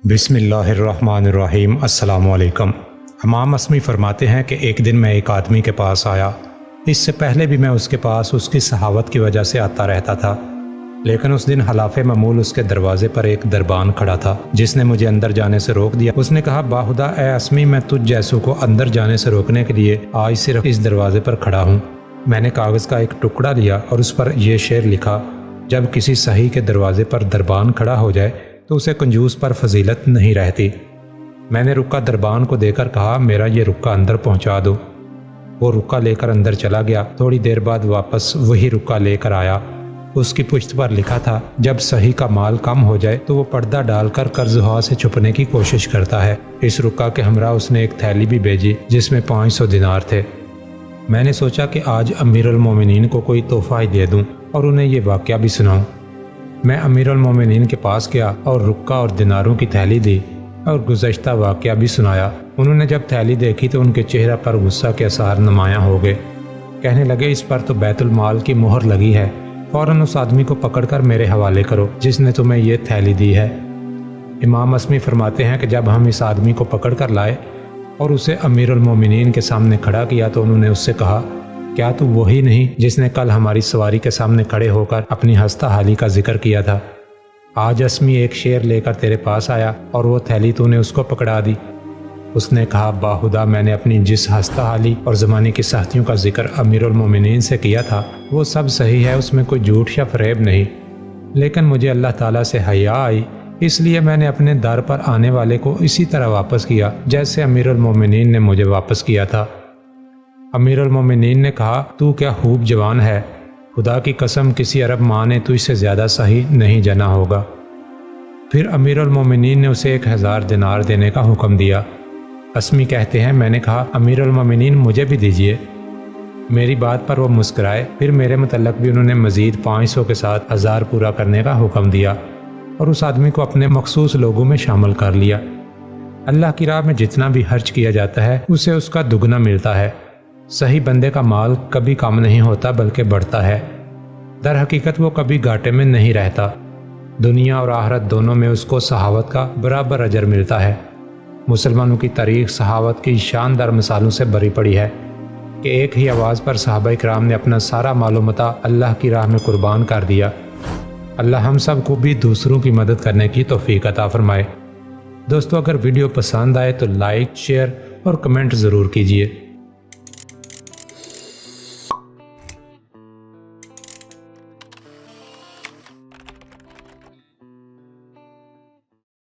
بسم اللہ الرحمن الرحیم۔ السلام علیکم۔ امام اسمی فرماتے ہیں کہ ایک دن میں ایک آدمی کے پاس آیا۔ اس سے پہلے بھی میں اس کے پاس اس کی صحاوت کی وجہ سے آتا رہتا تھا، لیکن اس دن خلاف معمول اس کے دروازے پر ایک دربان کھڑا تھا جس نے مجھے اندر جانے سے روک دیا۔ اس نے کہا، باخدا اے اسمی، میں تجھ جیسوں کو اندر جانے سے روکنے کے لیے آج صرف اس دروازے پر کھڑا ہوں۔ میں نے کاغذ کا ایک ٹکڑا لیا اور اس پر یہ شعر لکھا، جب کسی صحیح کے دروازے پر دربان کھڑا ہو جائے تو اسے کنجوس پر فضیلت نہیں رہتی۔ میں نے رکا دربان کو دے کر کہا، میرا یہ رکا اندر پہنچا دو۔ وہ رکا لے کر اندر چلا گیا۔ تھوڑی دیر بعد واپس وہی رکا لے کر آیا۔ اس کی پشت پر لکھا تھا، جب صحیح کا مال کم ہو جائے تو وہ پردہ ڈال کر قرض خواہ سے چھپنے کی کوشش کرتا ہے۔ اس رکا کے ہمراہ اس نے ایک تھیلی بھی بھیجی جس میں 500 دینار تھے۔ میں نے سوچا کہ آج امیر المومنین کو کوئی تحفہ ہی دے دوں اور انہیں یہ واقعہ بھی سناؤں۔ میں امیر المومنین کے پاس گیا اور رکا اور دیناروں کی تھیلی دی اور گزشتہ واقعہ بھی سنایا۔ انہوں نے جب تھیلی دیکھی تو ان کے چہرہ پر غصہ کے آثار نمایاں ہو گئے۔ کہنے لگے، اس پر تو بیت المال کی مہر لگی ہے، فوراً اس آدمی کو پکڑ کر میرے حوالے کرو جس نے تمہیں یہ تھیلی دی ہے۔ امام اسمی فرماتے ہیں کہ جب ہم اس آدمی کو پکڑ کر لائے اور اسے امیر المومنین کے سامنے کھڑا کیا تو انہوں نے اس سے کہا، کیا تو وہی نہیں جس نے کل ہماری سواری کے سامنے کھڑے ہو کر اپنی ہستہ حالی کا ذکر کیا تھا؟ آج اسمی ایک شعر لے کر تیرے پاس آیا اور وہ تھیلی تو نے اس کو پکڑا دی۔ اس نے کہا، باخدا میں نے اپنی جس ہستہ حالی اور زمانے کی سختیوں کا ذکر امیر المومنین سے کیا تھا وہ سب صحیح ہے، اس میں کوئی جھوٹ یا فریب نہیں، لیکن مجھے اللہ تعالیٰ سے حیا آئی، اس لیے میں نے اپنے در پر آنے والے کو اسی طرح واپس کیا جیسے امیر المومنین نے مجھے واپس کیا تھا۔ امیر المومنین نے کہا، تو کیا خوب جوان ہے، خدا کی قسم کسی عرب ماں نے تو اس سے زیادہ صحیح نہیں جنا ہوگا۔ پھر امیر المومنین نے اسے 1000 دینار دینے کا حکم دیا۔ اسمی کہتے ہیں، میں نے کہا، امیر المومنین مجھے بھی دیجیے۔ میری بات پر وہ مسکرائے۔ پھر میرے متعلق بھی انہوں نے مزید 500 کے ساتھ 1000 پورا کرنے کا حکم دیا اور اس آدمی کو اپنے مخصوص لوگوں میں شامل کر لیا۔ اللہ کی راہ میں جتنا بھی خرچ کیا جاتا ہے اسے اس کا دگنا ملتا ہے۔ صحیح بندے کا مال کبھی کم نہیں ہوتا بلکہ بڑھتا ہے۔ در حقیقت وہ کبھی گھاٹے میں نہیں رہتا۔ دنیا اور آخرت دونوں میں اس کو صحاوت کا برابر اجر ملتا ہے۔ مسلمانوں کی تاریخ صحاوت کی شاندار مثالوں سے بھری پڑی ہے کہ ایک ہی آواز پر صحابہ کرام نے اپنا سارا مال و متاع اللہ کی راہ میں قربان کر دیا۔ اللہ ہم سب کو بھی دوسروں کی مدد کرنے کی توفیق عطا فرمائے۔ دوستو، اگر ویڈیو پسند آئے تو لائک، شیئر اور کمنٹ ضرور کیجیے۔